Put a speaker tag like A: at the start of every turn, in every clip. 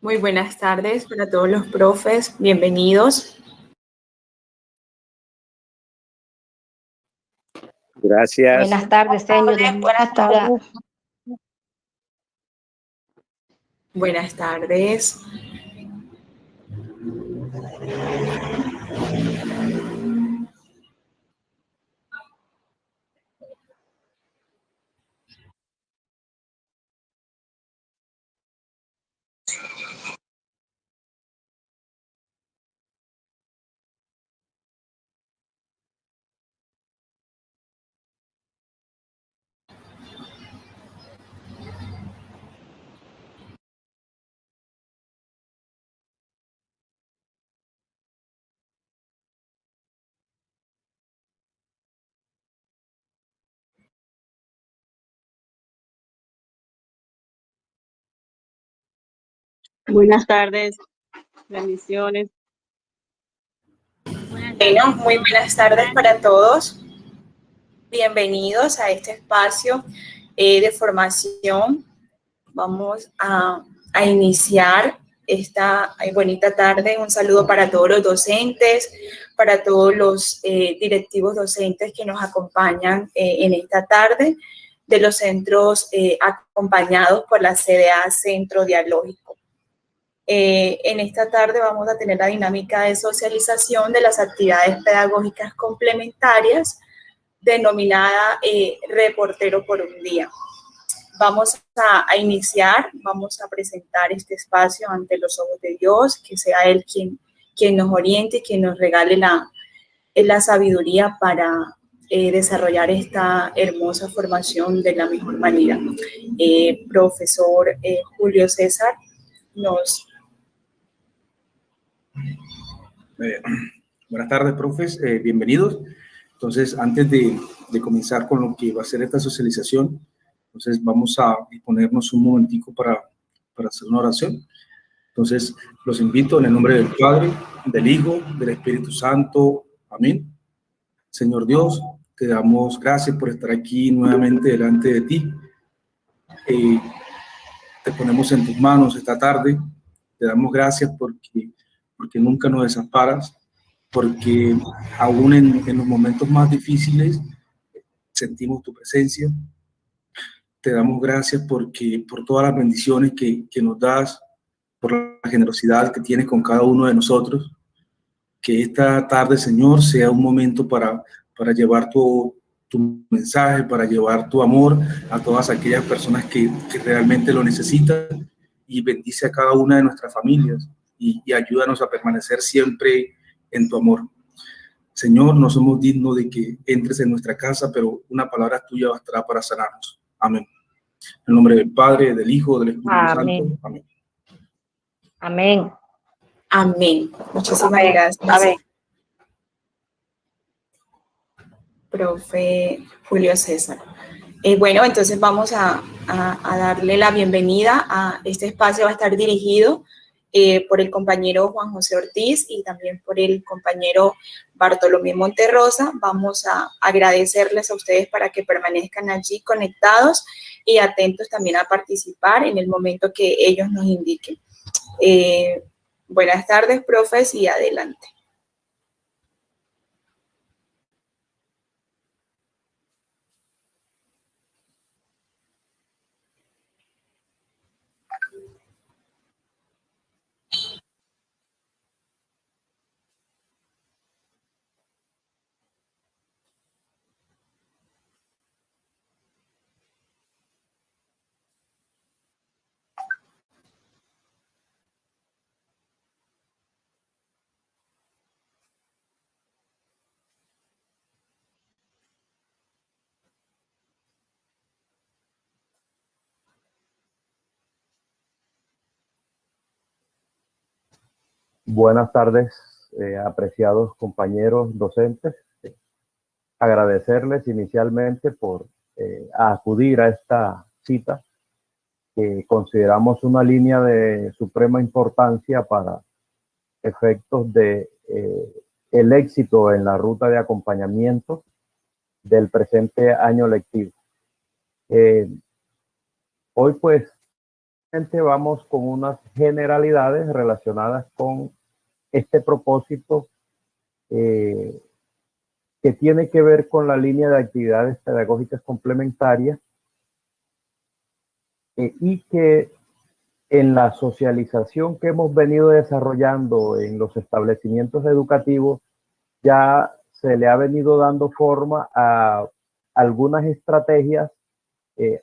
A: Muy buenas tardes para todos los profes, bienvenidos.
B: Gracias.
C: Buenas tardes, señor.
A: Buenas tardes. Buenas tardes.
D: Buenas tardes, bendiciones.
A: Bueno, muy buenas tardes para todos. Bienvenidos a este espacio de formación. Vamos a iniciar esta bonita tarde. Un saludo para todos los docentes, para todos los directivos docentes que nos acompañan en esta tarde, de los centros acompañados por la CDA Centro Dialógico. En esta tarde vamos a tener la dinámica de socialización de las actividades pedagógicas complementarias denominada Reportero por un Día. Vamos a iniciar, vamos a presentar este espacio ante los ojos de Dios, que sea Él quien nos oriente, quien nos regale la sabiduría para desarrollar esta hermosa formación de la mejor manera. Profesor Julio César nos...
E: Buenas tardes, profes, bienvenidos. Entonces, antes de comenzar con lo que va a ser esta socialización, entonces vamos a disponernos un momentico para hacer una oración. Entonces, los invito en el nombre del Padre, del Hijo, del Espíritu Santo. Amén. Señor Dios, te damos gracias por estar aquí nuevamente delante de ti. Te ponemos en tus manos esta tarde. Te damos gracias porque nunca nos desamparas, porque aún en los momentos más difíciles sentimos tu presencia. Te damos gracias por todas las bendiciones que nos das, por la generosidad que tienes con cada uno de nosotros. Que esta tarde, Señor, sea un momento para llevar tu mensaje, para llevar tu amor a todas aquellas personas que realmente lo necesitan, y bendice a cada una de nuestras familias y ayúdanos a permanecer siempre en tu amor. Señor, no somos dignos de que entres en nuestra casa, pero una palabra tuya bastará para sanarnos. Amén. En el nombre del Padre, del Hijo, del Espíritu Santo. Amén.
C: Amén.
A: Amén. Muchísimas gracias.
C: Amén.
A: Profe Julio César. Bueno, entonces vamos a darle la bienvenida a este espacio. Va a estar dirigido por el compañero Juan José Ortiz y también por el compañero Bartolomé Monterrosa. Vamos a agradecerles a ustedes para que permanezcan allí conectados y atentos también a participar en el momento que ellos nos indiquen. Buenas tardes, profes, y adelante.
F: Buenas tardes, apreciados compañeros docentes. Agradecerles inicialmente por acudir a esta cita que consideramos una línea de suprema importancia para efectos de el éxito en la ruta de acompañamiento del presente año lectivo. Hoy pues vamos con unas generalidades relacionadas con este propósito que tiene que ver con la línea de actividades pedagógicas complementarias y que en la socialización que hemos venido desarrollando en los establecimientos educativos ya se le ha venido dando forma a algunas estrategias,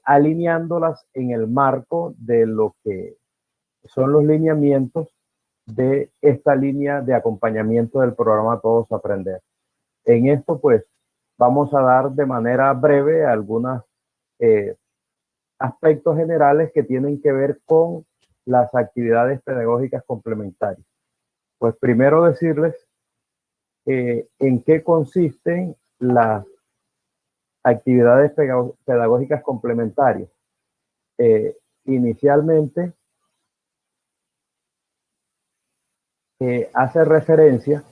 F: alineándolas en el marco de lo que son los lineamientos de esta línea de acompañamiento del programa Todos Aprender. En esto, pues, vamos a dar de manera breve algunos aspectos generales que tienen que ver con las actividades pedagógicas complementarias. Pues primero decirles en qué consisten las actividades pedagógicas complementarias. Inicialmente, hace referencia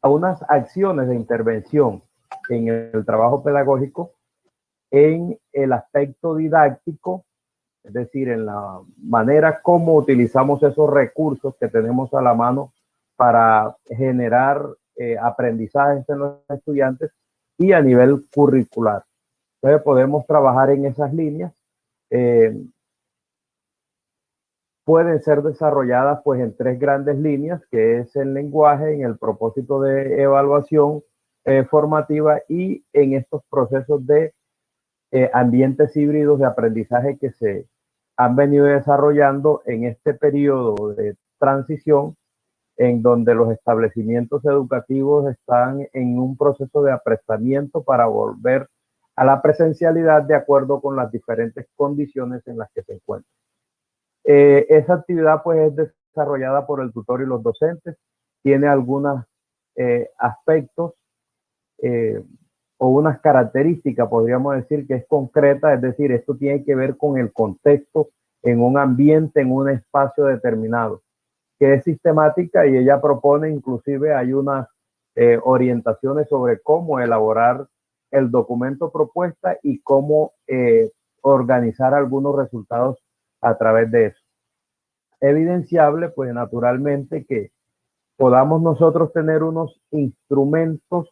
F: a unas acciones de intervención en el trabajo pedagógico en el aspecto didáctico, es decir, en la manera como utilizamos esos recursos que tenemos a la mano para generar aprendizajes en los estudiantes y a nivel curricular. Entonces podemos trabajar en esas líneas. Pueden ser desarrolladas pues en tres grandes líneas, que es el lenguaje, en el propósito de evaluación formativa y en estos procesos de ambientes híbridos de aprendizaje que se han venido desarrollando en este periodo de transición, en donde los establecimientos educativos están en un proceso de aprestamiento para volver a la presencialidad de acuerdo con las diferentes condiciones en las que se encuentran. Esa actividad pues es desarrollada por el tutor y los docentes, tiene algunos aspectos o unas características, podríamos decir, que es concreta, es decir, esto tiene que ver con el contexto en un ambiente, en un espacio determinado, que es sistemática, y ella propone, inclusive hay unas orientaciones sobre cómo elaborar el documento propuesta y cómo organizar algunos resultados a través de eso. Evidenciable, pues naturalmente, que podamos nosotros tener unos instrumentos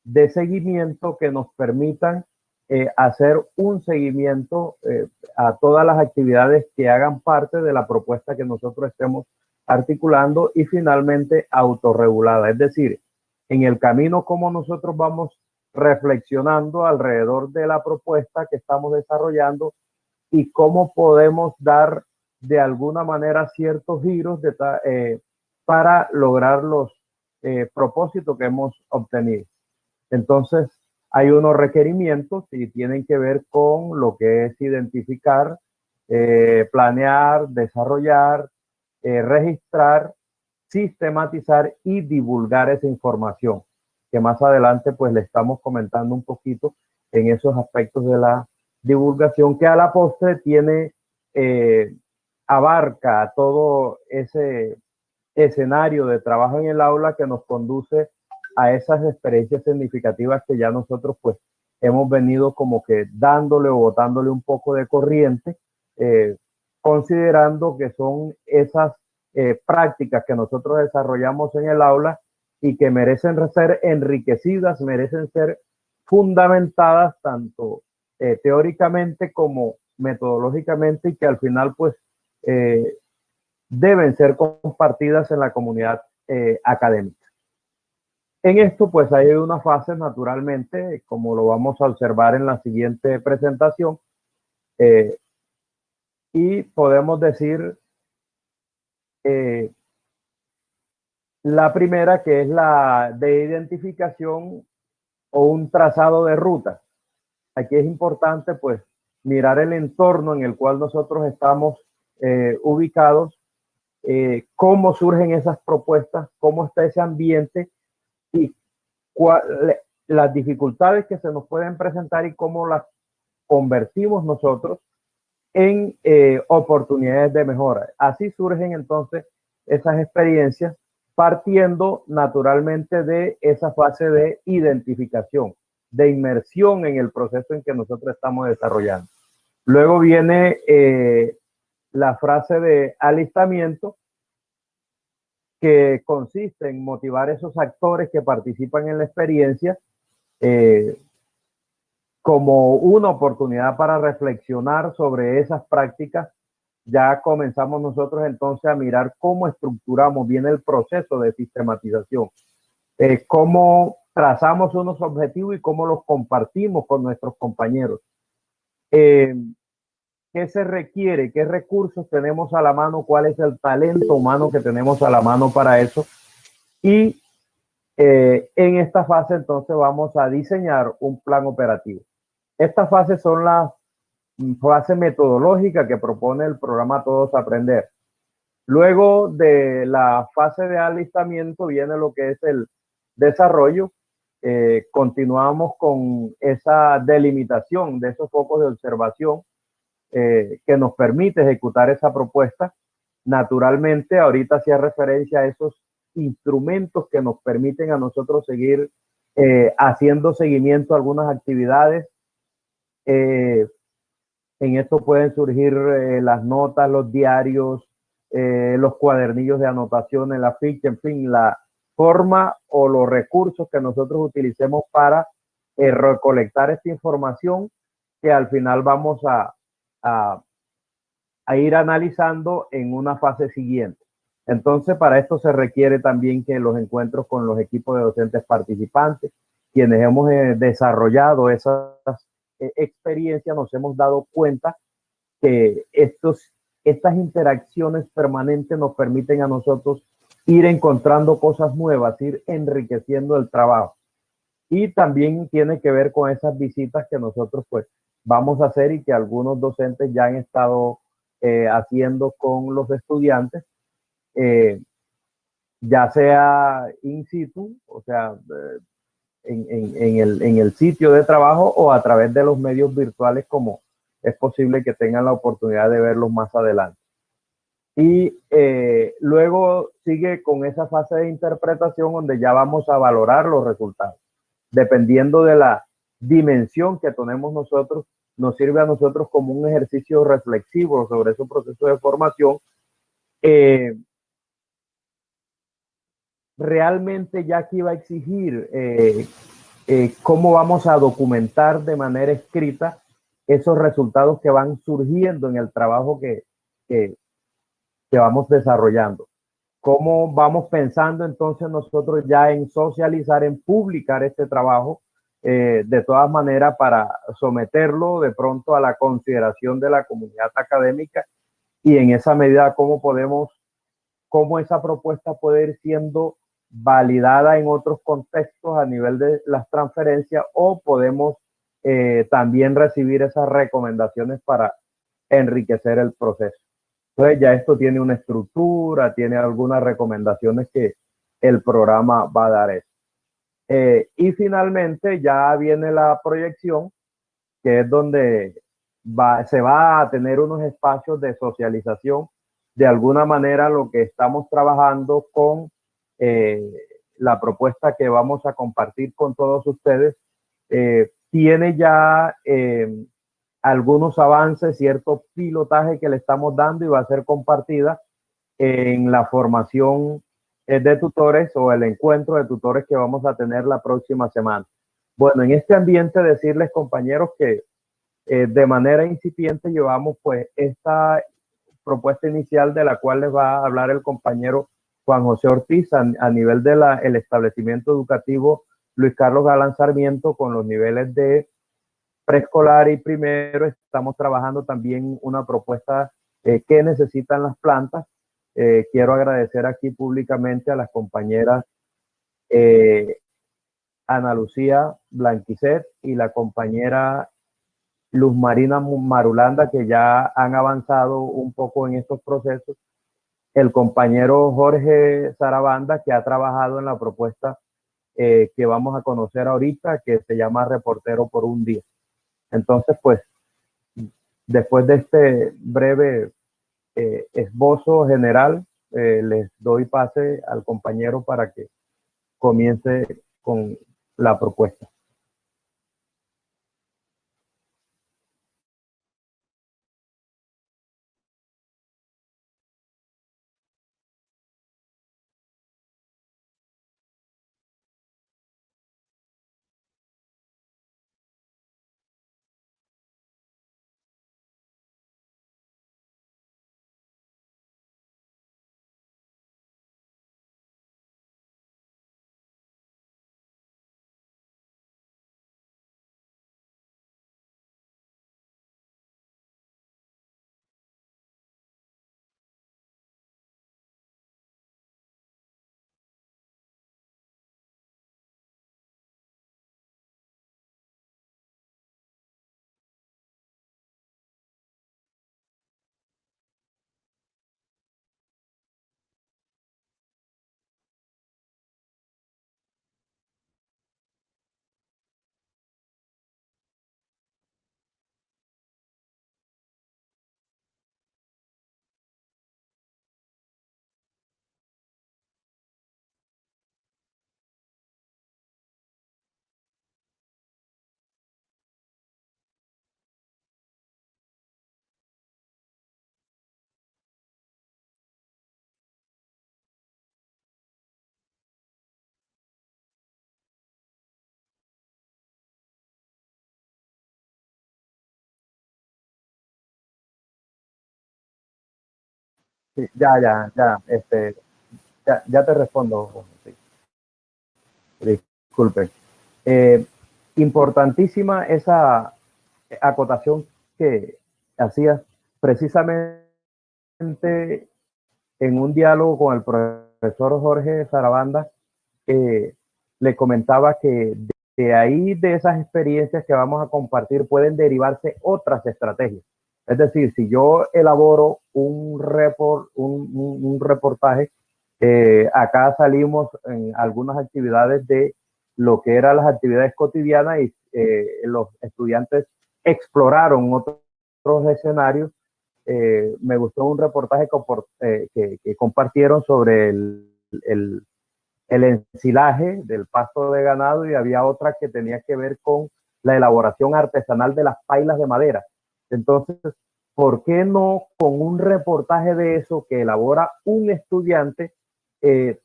F: de seguimiento que nos permitan hacer un seguimiento a todas las actividades que hagan parte de la propuesta que nosotros estemos articulando, y finalmente autorregulada, es decir, en el camino como nosotros vamos reflexionando alrededor de la propuesta que estamos desarrollando y cómo podemos dar de alguna manera ciertos giros para lograr los propósitos que hemos obtenido. Entonces, hay unos requerimientos y tienen que ver con lo que es identificar, planear, desarrollar, registrar, sistematizar y divulgar esa información, que más adelante pues le estamos comentando un poquito en esos aspectos de la divulgación, que a la postre tiene, abarca todo ese escenario de trabajo en el aula que nos conduce a esas experiencias significativas que ya nosotros pues hemos venido como que dándole o botándole un poco de corriente, considerando que son esas prácticas que nosotros desarrollamos en el aula y que merecen ser enriquecidas, merecen ser fundamentadas tanto teóricamente como metodológicamente, y que al final pues deben ser compartidas en la comunidad académica. En esto pues hay una fase, naturalmente, como lo vamos a observar en la siguiente presentación, y podemos decir la primera, que es la de identificación o un trazado de ruta. Aquí es importante pues mirar el entorno en el cual nosotros estamos ubicados, cómo surgen esas propuestas, cómo está ese ambiente y las dificultades que se nos pueden presentar y cómo las convertimos nosotros en oportunidades de mejora. Así surgen entonces esas experiencias partiendo naturalmente de esa fase de identificación, de inmersión en el proceso en que nosotros estamos desarrollando. Luego viene la frase de alistamiento, que consiste en motivar a esos actores que participan en la experiencia como una oportunidad para reflexionar sobre esas prácticas. Ya comenzamos nosotros entonces a mirar cómo estructuramos bien el proceso de sistematización, cómo trazamos unos objetivos y cómo los compartimos con nuestros compañeros. ¿Qué se requiere? ¿Qué recursos tenemos a la mano? ¿Cuál es el talento humano que tenemos a la mano para eso? Y en esta fase entonces vamos a diseñar un plan operativo. Estas fases son las fases metodológicas que propone el programa Todos Aprender. Luego de la fase de alistamiento viene lo que es el desarrollo. Continuamos con esa delimitación de esos focos de observación que nos permite ejecutar esa propuesta. Naturalmente, ahorita hacía referencia a esos instrumentos que nos permiten a nosotros seguir haciendo seguimiento a algunas actividades. En esto pueden surgir las notas, los diarios, los cuadernillos de anotaciones, la ficha, en fin, la forma o los recursos que nosotros utilicemos para recolectar esta información que al final vamos a ir analizando en una fase siguiente. Entonces, para esto se requiere también que los encuentros con los equipos de docentes participantes, quienes hemos desarrollado esas experiencias, nos hemos dado cuenta que estas interacciones permanentes nos permiten a nosotros ir encontrando cosas nuevas, ir enriqueciendo el trabajo. Y también tiene que ver con esas visitas que nosotros pues vamos a hacer y que algunos docentes ya han estado haciendo con los estudiantes, ya sea in situ, o sea, en el sitio de trabajo, o a través de los medios virtuales, como es posible que tengan la oportunidad de verlos más adelante. Y luego sigue con esa fase de interpretación donde ya vamos a valorar los resultados. Dependiendo de la dimensión que tenemos nosotros, nos sirve a nosotros como un ejercicio reflexivo sobre ese proceso de formación. Realmente ya aquí va a exigir cómo vamos a documentar de manera escrita esos resultados que van surgiendo en el trabajo que vamos desarrollando. Cómo vamos pensando entonces nosotros ya en socializar, en publicar este trabajo, de todas maneras para someterlo de pronto a la consideración de la comunidad académica, y en esa medida cómo esa propuesta puede ir siendo validada en otros contextos a nivel de las transferencias, o podemos también recibir esas recomendaciones para enriquecer el proceso. Entonces ya esto tiene una estructura, tiene algunas recomendaciones que el programa va a dar eso. Y finalmente ya viene la proyección, que es donde se va a tener unos espacios de socialización. De alguna manera lo que estamos trabajando con la propuesta que vamos a compartir con todos ustedes tiene ya algunos avances, cierto pilotaje que le estamos dando, y va a ser compartida en la formación de tutores o el encuentro de tutores que vamos a tener la próxima semana. Bueno, en este ambiente decirles, compañeros, que de manera incipiente llevamos pues esta propuesta inicial, de la cual les va a hablar el compañero Juan José Ortiz, a nivel del establecimiento educativo Luis Carlos Galán Sarmiento, con los niveles de preescolar y primero. Estamos trabajando también una propuesta que necesitan las plantas. Quiero agradecer aquí públicamente a las compañeras Ana Lucía Blanquicet y la compañera Luz Marina Marulanda, que ya han avanzado un poco en estos procesos. El compañero Jorge Sarabanda, que ha trabajado en la propuesta que vamos a conocer ahorita, que se llama Reportero por un Día. Entonces, pues, después de este breve esbozo general, les doy pase al compañero para que comience con la propuesta. Sí, ya te respondo. Sí, disculpe. Eh, Importantísima esa acotación que hacías precisamente en un diálogo con el profesor Jorge Sarabanda. Le comentaba que de ahí, de esas experiencias que vamos a compartir, pueden derivarse otras estrategias. Es decir, si yo elaboro un reportaje, acá salimos en algunas actividades de lo que eran las actividades cotidianas y los estudiantes exploraron otros escenarios. Me gustó un reportaje que compartieron sobre el, el ensilaje del pasto de ganado, y había otra que tenía que ver con la elaboración artesanal de las pailas de madera. Entonces, ¿por qué no con un reportaje de eso que elabora un estudiante,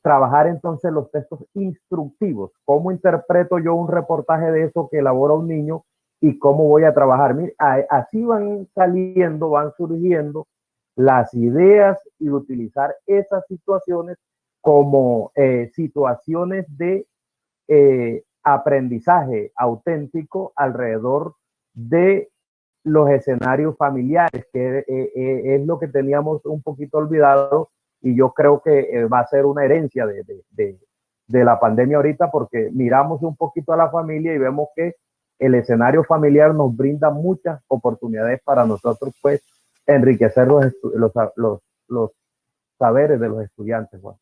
F: trabajar entonces los textos instructivos? ¿Cómo interpreto yo un reportaje de eso que elabora un niño y cómo voy a trabajar? Mire, así van saliendo, van surgiendo las ideas y utilizar esas situaciones como situaciones de aprendizaje auténtico alrededor de los escenarios familiares, que es lo que teníamos un poquito olvidado, y yo creo que va a ser una herencia de la pandemia ahorita, porque miramos un poquito a la familia y vemos que el escenario familiar nos brinda muchas oportunidades para nosotros, pues, enriquecer los saberes de los estudiantes. Bueno.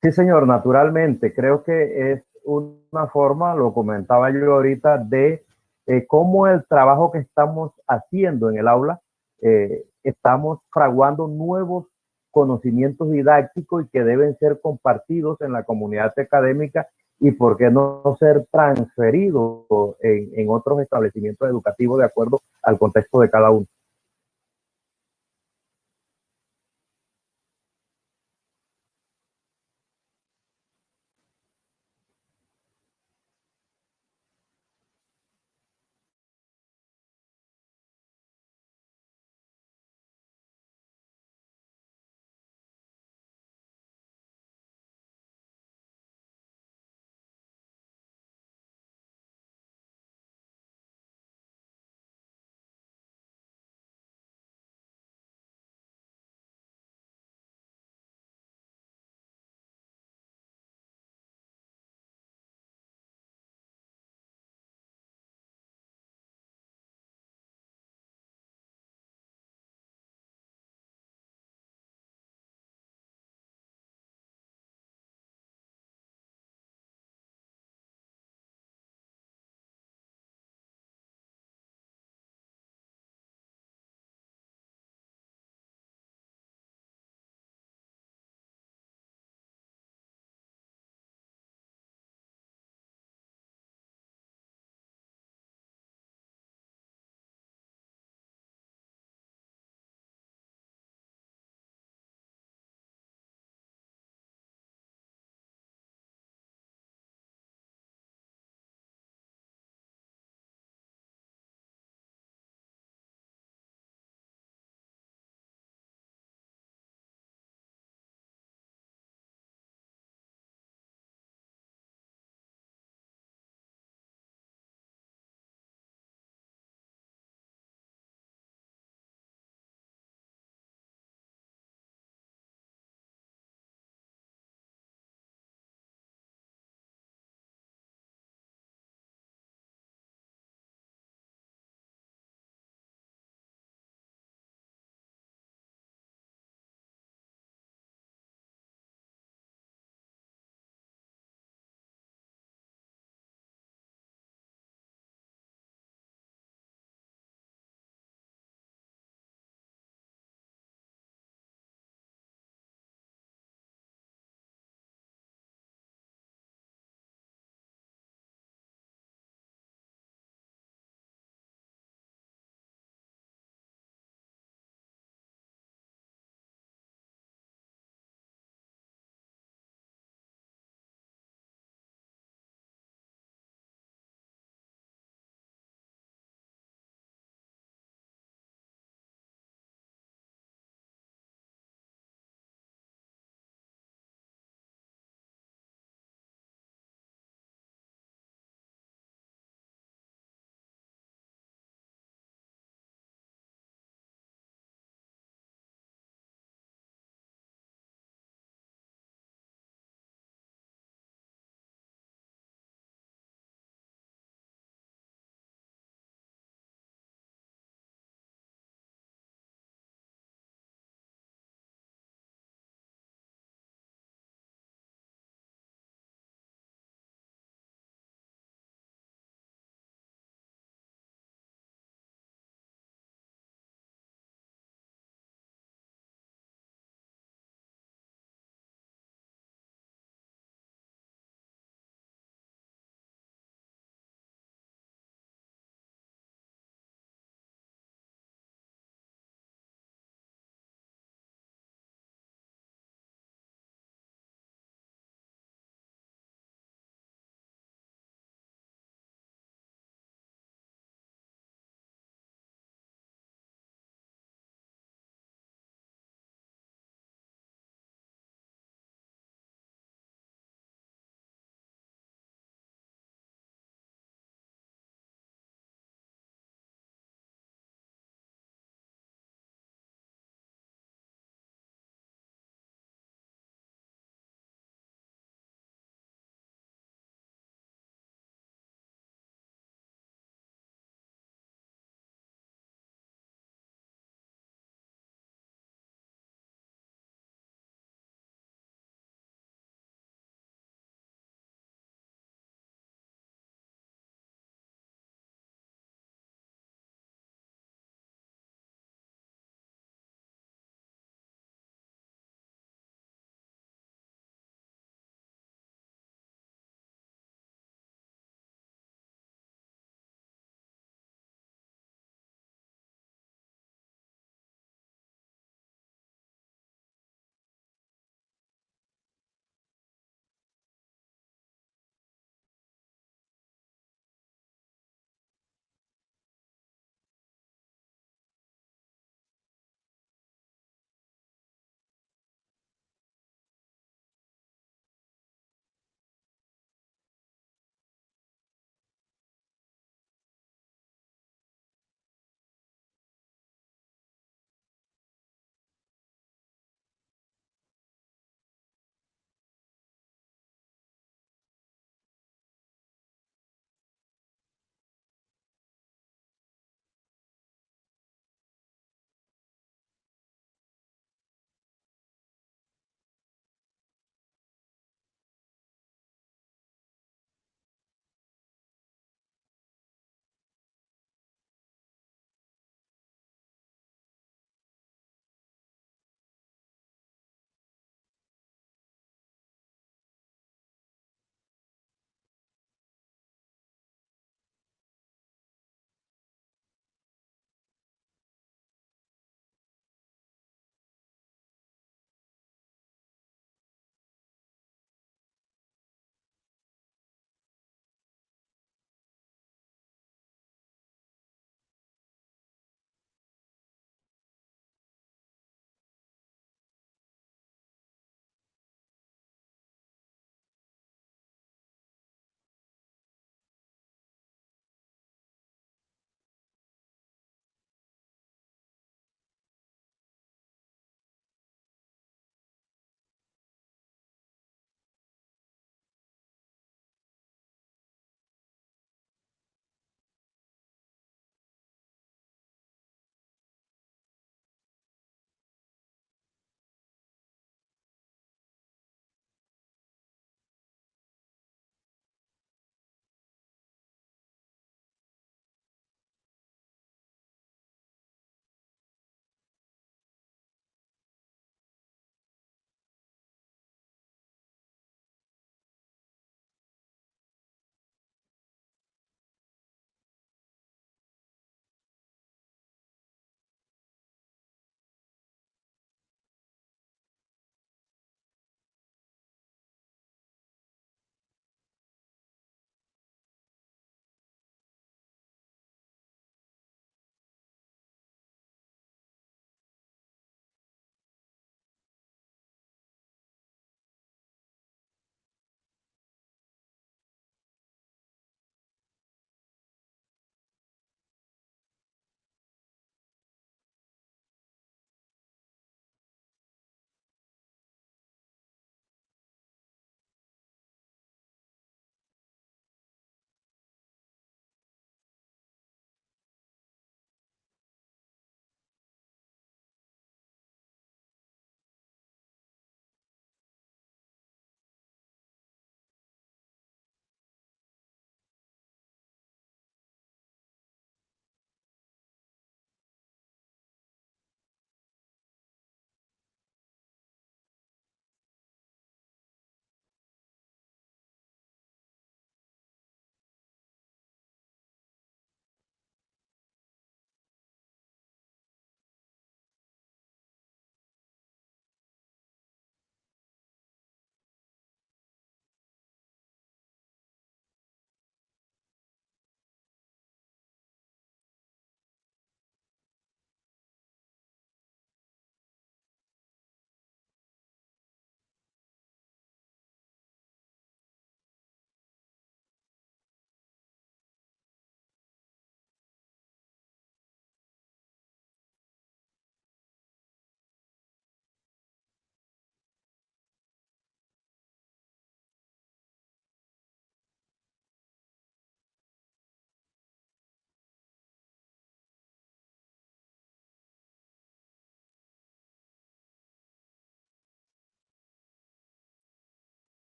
F: Sí, señor, naturalmente. Creo que es una forma, lo comentaba yo ahorita, de cómo el trabajo que estamos haciendo en el aula, estamos fraguando nuevos conocimientos didácticos y que deben ser compartidos en la comunidad académica, y por qué no ser transferidos en otros establecimientos educativos de acuerdo al contexto de cada uno.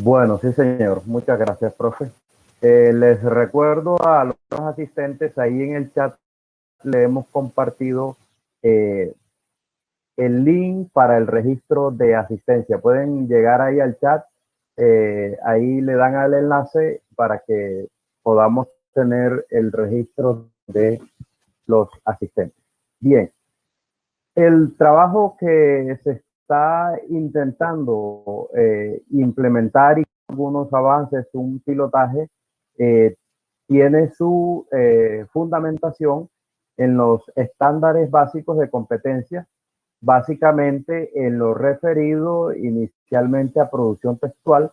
F: Bueno, sí, señor. Muchas gracias, profe. Les recuerdo a los asistentes, ahí en el chat le hemos compartido el link para el registro de asistencia. Pueden llegar ahí al chat, ahí le dan al enlace para que podamos tener el registro de los asistentes. Bien, el trabajo que se está intentando implementar y algunos avances, un pilotaje, tiene su fundamentación en los estándares básicos de competencia, básicamente en lo referido inicialmente a producción textual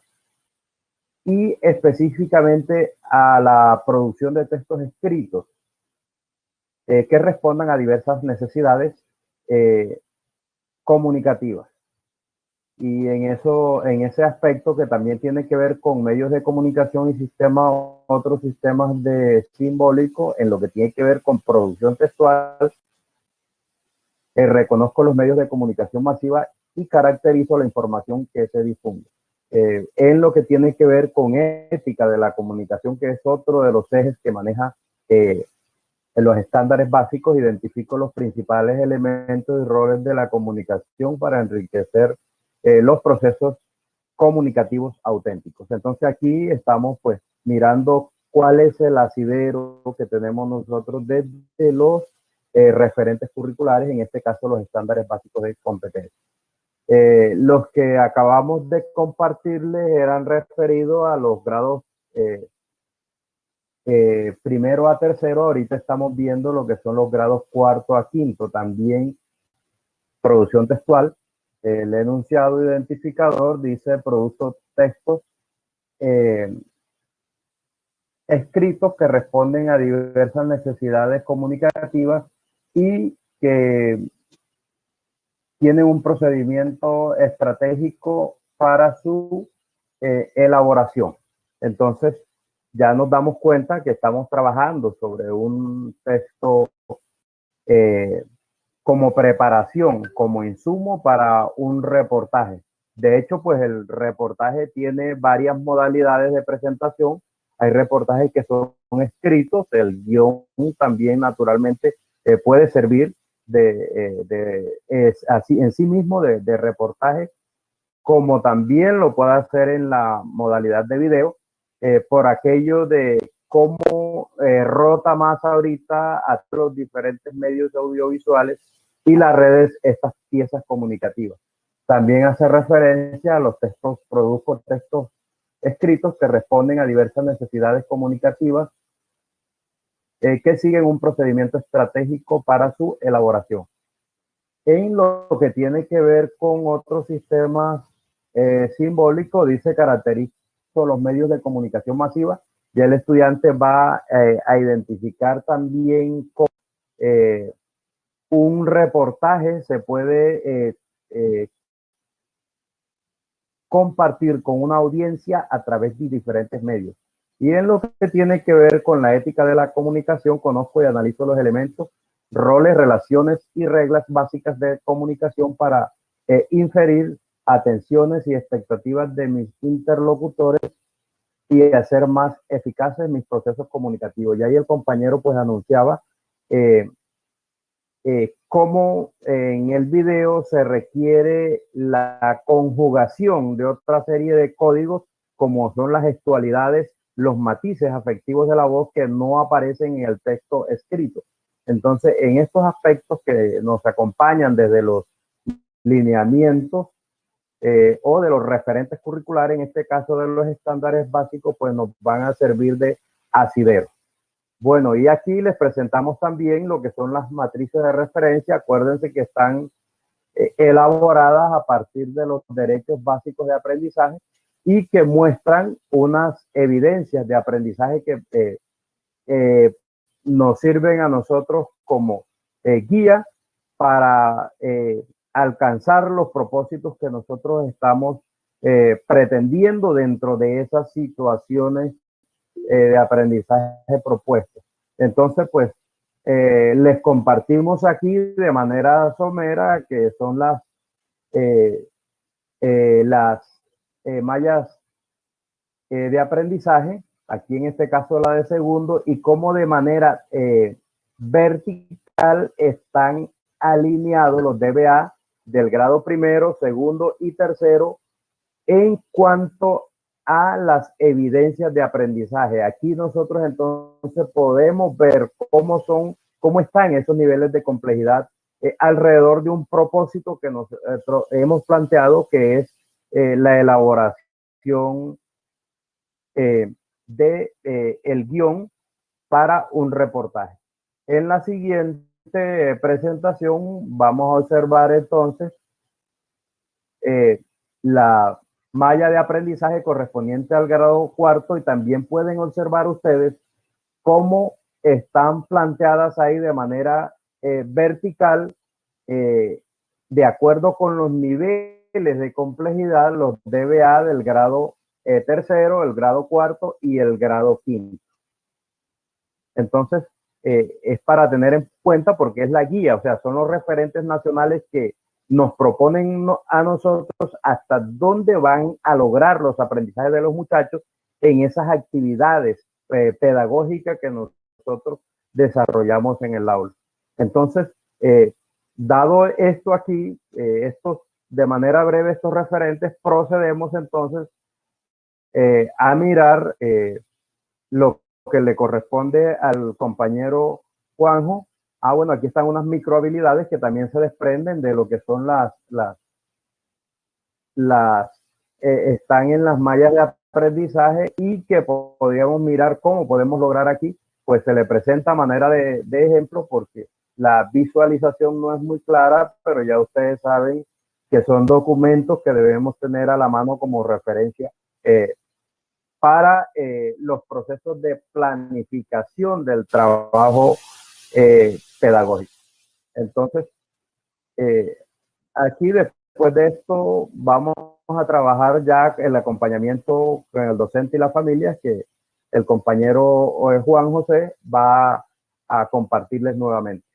F: y específicamente a la producción de textos escritos que respondan a diversas necesidades comunicativas. Y en ese aspecto que también tiene que ver con medios de comunicación y otros sistemas de simbólico, en lo que tiene que ver con producción textual, reconozco los medios de comunicación masiva y caracterizo la información que se difunde. En lo que tiene que ver con ética de la comunicación, que es otro de los ejes que maneja en los estándares básicos, identifico los principales elementos y roles de la comunicación para enriquecer los procesos comunicativos auténticos. Entonces aquí estamos pues mirando cuál es el asidero que tenemos nosotros desde los referentes curriculares, en este caso los estándares básicos de competencia. Los que acabamos de compartirles eran referidos a los grados primero a tercero. Ahorita estamos viendo lo que son los grados cuarto a quinto, también producción textual. El enunciado identificador dice produzco textos escritos que responden a diversas necesidades comunicativas y que tienen un procedimiento estratégico para su elaboración. Entonces, ya nos damos cuenta que estamos trabajando sobre un texto como preparación, como insumo para un reportaje. De hecho, pues el reportaje tiene varias modalidades de presentación. Hay reportajes que son escritos, el guión también naturalmente puede servir así en sí mismo de reportaje, como también lo puede hacer en la modalidad de video, por aquello de cómo rota más ahorita a los diferentes medios audiovisuales y las redes estas piezas comunicativas. También hace referencia a los textos, produzco textos escritos que responden a diversas necesidades comunicativas que siguen un procedimiento estratégico para su elaboración. En lo que tiene que ver con otros sistemas simbólicos, dice caracterizo los medios de comunicación masiva. Ya el estudiante va a identificar también cómo un reportaje se puede compartir con una audiencia a través de diferentes medios. Y en lo que tiene que ver con la ética de la comunicación, conozco y analizo los elementos, roles, relaciones y reglas básicas de comunicación para inferir atenciones y expectativas de mis interlocutores y hacer más eficaces mis procesos comunicativos. Y ahí el compañero pues anunciaba cómo en el video se requiere la conjugación de otra serie de códigos, como son las gestualidades, los matices afectivos de la voz que no aparecen en el texto escrito. Entonces, en estos aspectos que nos acompañan desde los lineamientos o de los referentes curriculares, en este caso de los estándares básicos, pues nos van a servir de asidero. Bueno, y aquí les presentamos también lo que son las matrices de referencia. Acuérdense que están elaboradas a partir de los derechos básicos de aprendizaje y que muestran unas evidencias de aprendizaje que nos sirven a nosotros como guía para alcanzar los propósitos que nosotros estamos pretendiendo dentro de esas situaciones de aprendizaje propuestos. Entonces, pues, les compartimos aquí de manera somera que son las mallas de aprendizaje, aquí en este caso la de segundo, y cómo de manera vertical están alineados los DBA del grado primero, segundo y tercero en cuanto a las evidencias de aprendizaje. Aquí nosotros entonces podemos ver cómo están esos niveles de complejidad alrededor de un propósito que nosotros hemos planteado, que es la elaboración de el guión para un reportaje. En la siguiente presentación vamos a observar entonces la malla de aprendizaje correspondiente al grado cuarto, y también pueden observar ustedes cómo están planteadas ahí de manera vertical, de acuerdo con los niveles de complejidad, los DBA del grado tercero, el grado cuarto y el grado quinto. Entonces, es para tener en cuenta porque es la guía, o sea, son los referentes nacionales que nos proponen a nosotros hasta dónde van a lograr los aprendizajes de los muchachos en esas actividades pedagógicas que nosotros desarrollamos en el aula. Entonces, dado esto aquí, de manera breve estos referentes, procedemos entonces a mirar lo que le corresponde al compañero Juanjo. Bueno, aquí están unas microhabilidades que también se desprenden de lo que son están en las mallas de aprendizaje, y que podríamos mirar cómo podemos lograr aquí. Pues se le presenta a manera de ejemplo, porque la visualización no es muy clara, pero ya ustedes saben que son documentos que debemos tener a la mano como referencia para los procesos de planificación del trabajo pedagógico. Entonces, aquí después de esto vamos a trabajar ya el acompañamiento con el docente y la familia, que el compañero Juan José va a compartirles nuevamente.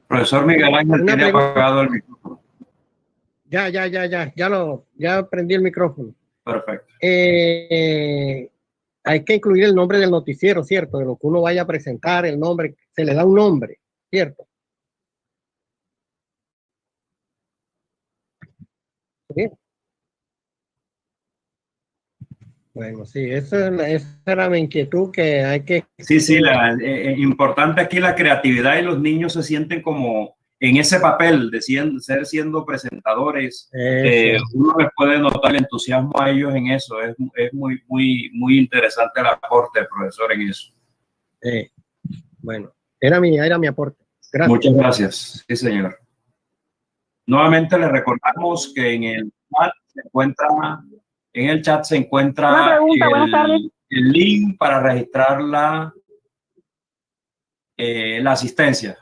B: Profesor Miguel Ángel tiene apagado el micrófono.
G: Ya prendí el micrófono.
B: Perfecto.
G: Hay que incluir el nombre del noticiero, ¿cierto? De lo que uno vaya a presentar, el nombre, se le da un nombre, ¿cierto? Bien. Bueno, sí, esa era mi inquietud, que hay que...
B: Sí, importante aquí la creatividad, y los niños se sienten como en ese papel de siendo presentadores. Uno les puede notar el entusiasmo a ellos en eso. Es muy interesante el aporte del profesor en eso.
G: Bueno, era mi aporte. Gracias.
B: Muchas gracias. Sí, señor. Nuevamente le recordamos que en el chat se encuentra el link para registrar la asistencia.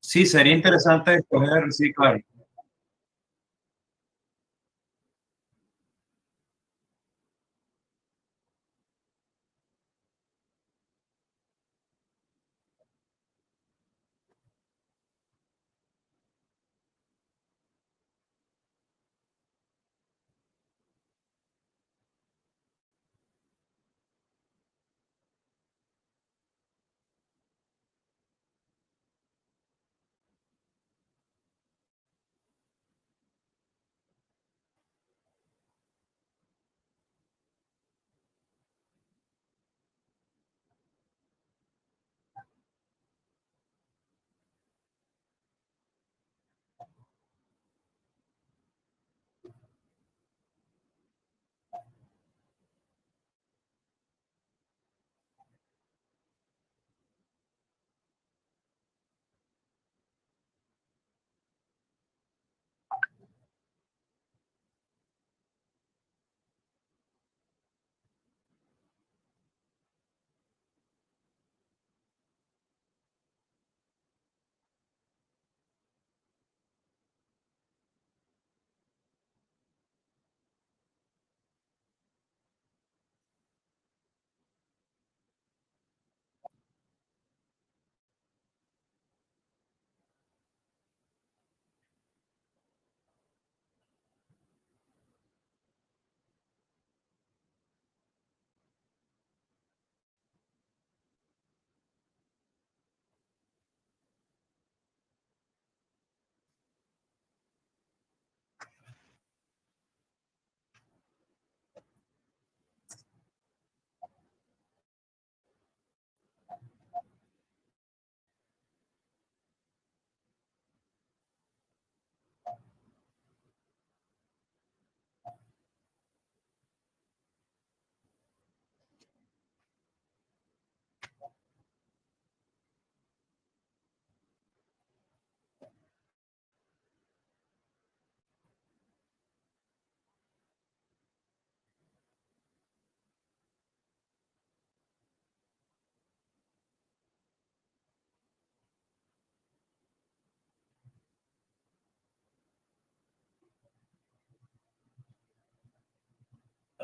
B: Sí, sería interesante escoger, sí, claro.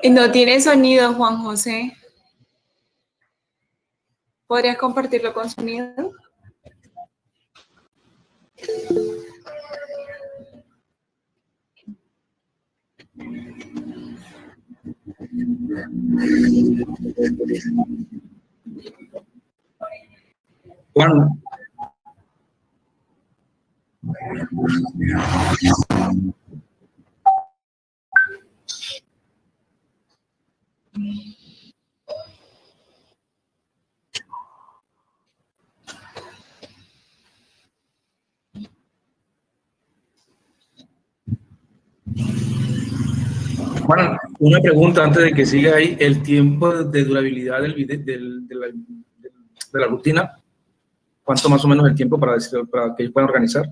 A: No tiene sonido, Juan José. ¿Podrías compartirlo con sonido?
E: Juan. Juan, una pregunta antes de que siga ahí. ¿El tiempo de durabilidad de la rutina? ¿Cuánto más o menos el tiempo para que ellos puedan organizar?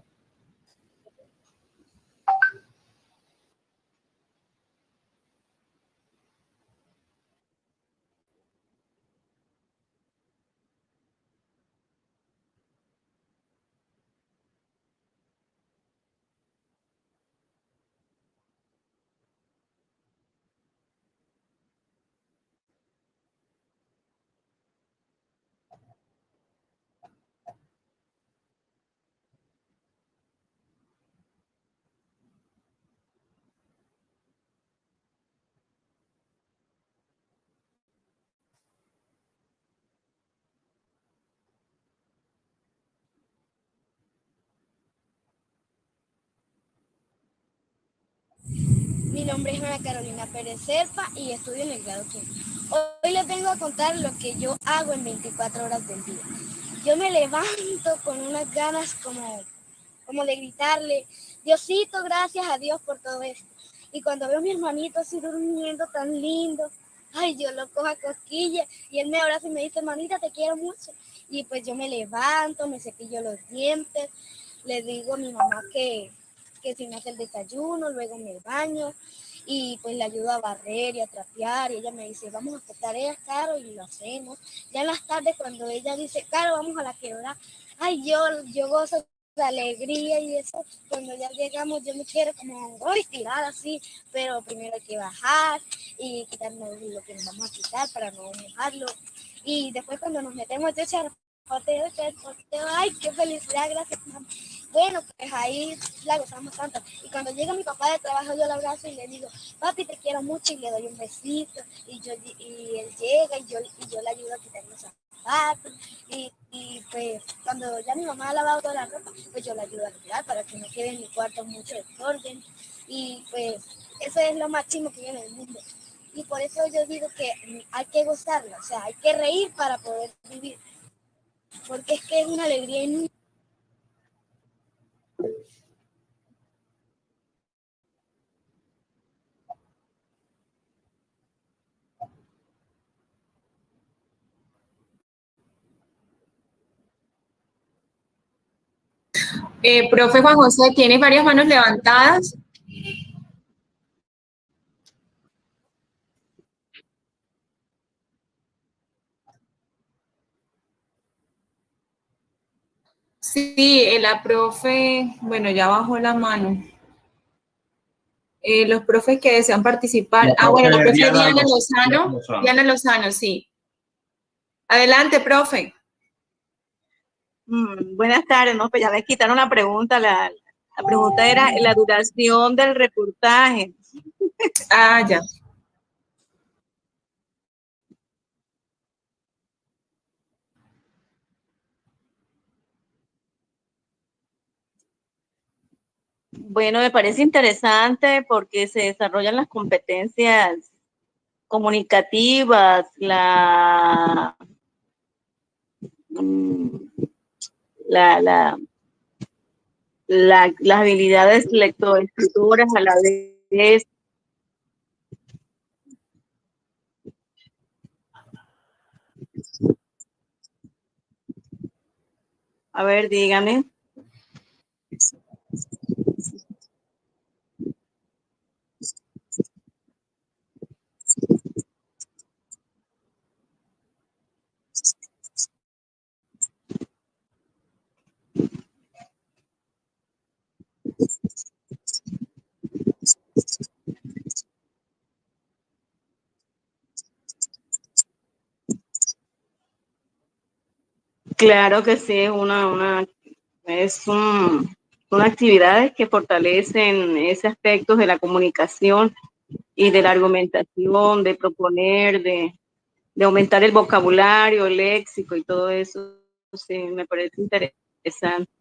H: Mi nombre es Ana Carolina Pérez Serpa y estudio en el grado 5. Hoy les vengo a contar lo que yo hago en 24 horas del día. Yo me levanto con unas ganas como de gritarle, Diosito, gracias a Dios por todo esto. Y cuando veo a mi hermanito así durmiendo tan lindo, ay, yo lo cojo a cosquillas y él me abraza y me dice, hermanita, te quiero mucho. Y pues yo me levanto, me cepillo los dientes, le digo a mi mamá que si me hace el desayuno, luego me baño y pues le ayudo a barrer y a trapear y ella me dice, vamos a hacer tareas, Caro, y lo hacemos. Ya en las tardes cuando ella dice, Caro, vamos a la quebrada, ay, yo gozo de alegría y eso, cuando ya llegamos yo me quiero como estirar así, pero primero hay que bajar y quitarnos lo que nos vamos a quitar para no mojarlo. Y después cuando nos metemos yo charpoteo, ay, qué felicidad, gracias, mamá. Bueno, pues ahí la gozamos tanto. Y cuando llega mi papá de trabajo, yo lo abrazo y le digo, papi, te quiero mucho, y le doy un besito. Y él llega y yo le ayudo a quitar los zapatos. Y pues cuando ya mi mamá ha lavado toda la ropa, pues yo le ayudo a tirar para que no quede en mi cuarto mucho desorden. Y pues eso es lo máximo que hay en el mundo. Y por eso yo digo que hay que gozarlo, o sea, hay que reír para poder vivir. Porque es que es una alegría inútil.
A: Profe Juan José, ¿tiene varias manos levantadas? Sí, la profe, bueno, ya bajó la mano. Los profes que desean participar. Bueno, la profe Diana Lozano. Diana Lozano, sí. Adelante, profe.
D: Buenas tardes, ¿no? Pues ya me quitaron la pregunta. La pregunta era la duración del reportaje.
A: Ah, ya.
D: Bueno, me parece interesante porque se desarrollan las competencias comunicativas, las habilidades lectoescritoras a la vez. A ver, dígame. Claro que sí, son actividades que fortalecen ese aspecto de la comunicación y de la argumentación, de proponer, de aumentar el vocabulario, el léxico y todo eso. Sí, me parece interesante.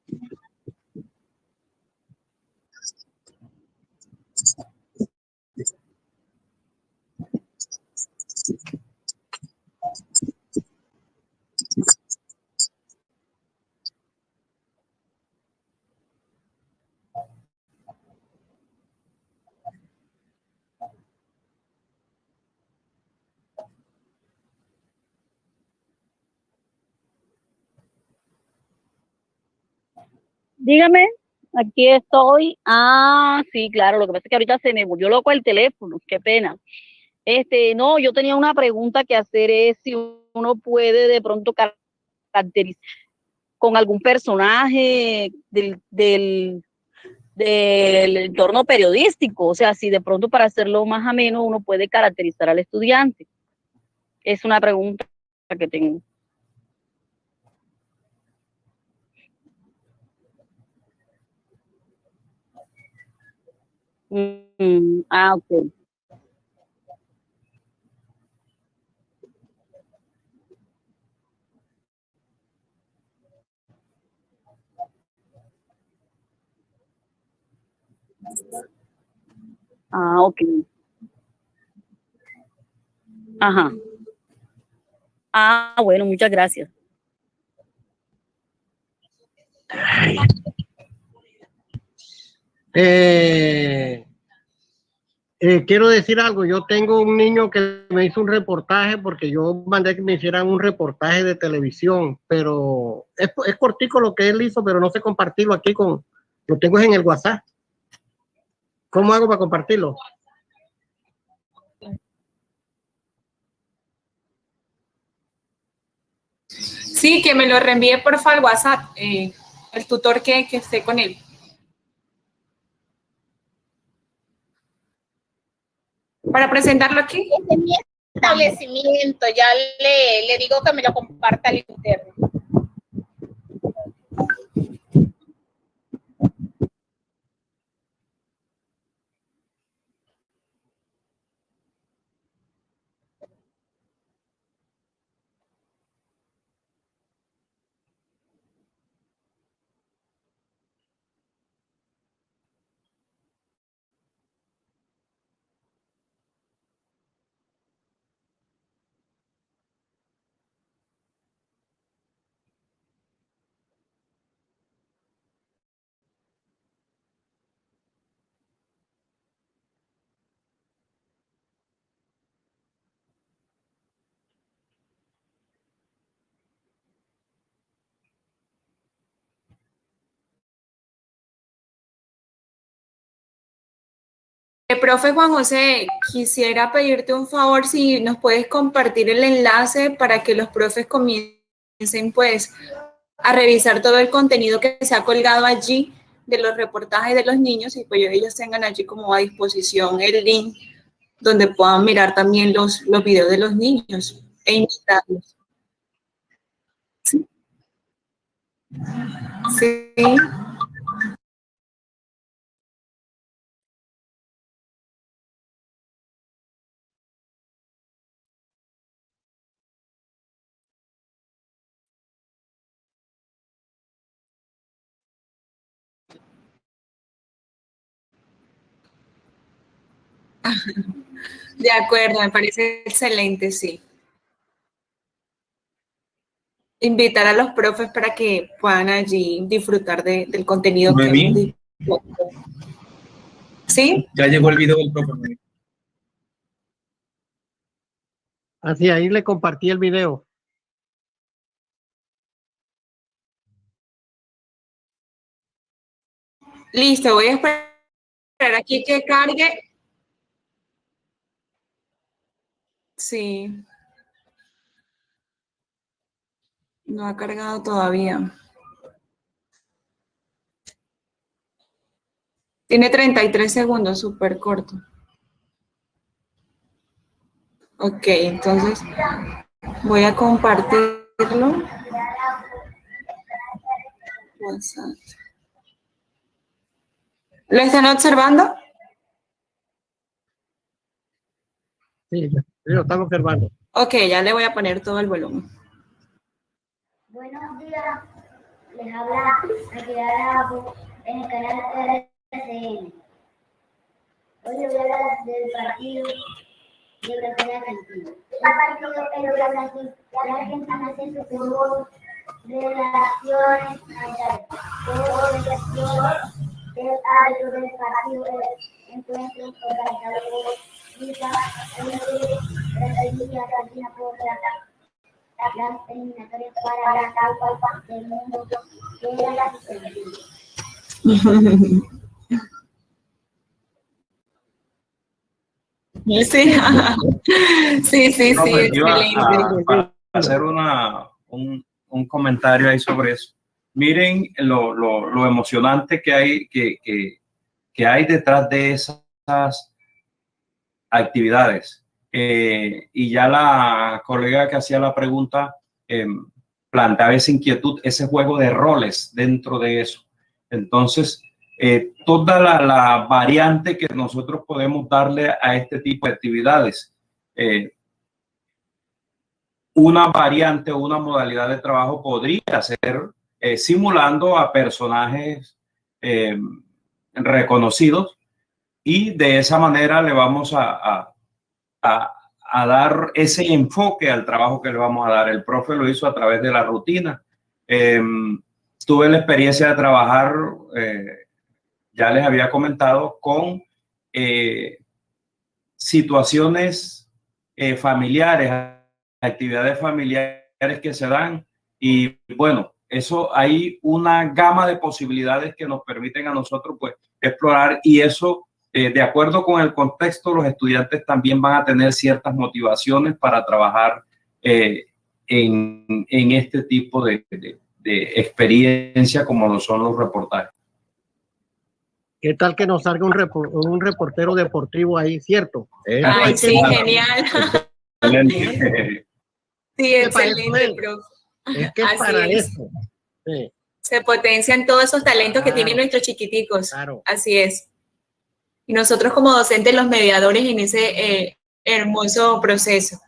I: Dígame, aquí estoy. Ah, sí, claro, lo que pasa es que ahorita se me volvió loco el teléfono, qué pena. No, yo tenía una pregunta que hacer, es si uno puede de pronto caracterizar con algún personaje del entorno periodístico, o sea, si de pronto para hacerlo más ameno uno puede caracterizar al estudiante. Es una pregunta que tengo. Ok. Ah, ok. Ajá. Ah, bueno, muchas gracias.
G: Quiero decir algo, yo tengo un niño que me hizo un reportaje porque yo mandé que me hicieran un reportaje de televisión, pero es cortico lo que él hizo, pero no sé compartirlo aquí lo tengo en el WhatsApp. ¿Cómo hago para compartirlo?
A: Sí, que me lo reenvíe por favor al WhatsApp, el tutor que esté con él. Para presentarlo aquí.
J: Este es mi establecimiento, ya le digo que me lo comparta al interno.
A: Profe Juan José, quisiera pedirte un favor si nos puedes compartir el enlace para que los profes comiencen pues a revisar todo el contenido que se ha colgado allí de los reportajes de los niños y pues ellos tengan allí como a disposición el link donde puedan mirar también los videos de los niños e invitarlos. Sí. Sí. De acuerdo, me parece excelente, sí. Invitar a los profes para que puedan allí disfrutar del contenido que hemos dispuesto. ¿Sí?
E: Ya llegó el video del profe.
G: Así, ahí le compartí el video.
A: Listo, voy a esperar aquí que cargue. Sí. No ha cargado todavía. Tiene 33 segundos, súper corto. Ok, entonces voy a compartirlo. WhatsApp. ¿Lo están observando?
G: Sí, lo estamos observando.
A: Ok, ya le voy a poner todo el volumen.
K: Buenos días, les habla Ángela Araujo en el canal RCN. Hoy les voy a hablar del partido de Brasil y Argentina. El partido es Brasil y Argentina se suspendió relaciones sanitarias. Por organización del árbitro del partido de encuentro organizado por FIFA, Brasil y Argentina por las eliminatorias para la Copa del Mundo que era la suspensión.
A: Sí, sí, sí,
B: No,
A: sí,
B: pues, yo
A: excelente.
B: para hacer un comentario ahí sobre eso. Miren lo emocionante que hay, que hay detrás de esas actividades. Y ya la colega que hacía la pregunta planteaba esa inquietud, ese juego de roles dentro de eso. Entonces, toda la variante que nosotros podemos darle a este tipo de actividades, una variante o una modalidad de trabajo podría ser simulando a personajes reconocidos, y de esa manera le vamos a dar ese enfoque al trabajo que le vamos a dar. El profe lo hizo a través de la rutina. Tuve la experiencia de trabajar, ya les había comentado, con situaciones familiares, actividades familiares que se dan, y bueno, eso hay una gama de posibilidades que nos permiten a nosotros pues explorar, y eso de acuerdo con el contexto, los estudiantes también van a tener ciertas motivaciones para trabajar en este tipo de experiencia como lo son los reportajes.
G: ¿Qué tal que nos salga un reportero deportivo ahí, cierto?
A: Ay, sí, genial. Sí, excelente, profe.
G: Es que es para eso. Sí.
A: Se potencian todos esos talentos que tienen nuestros chiquiticos.
G: Claro.
A: Así es. Y nosotros como docentes, los mediadores en ese hermoso proceso.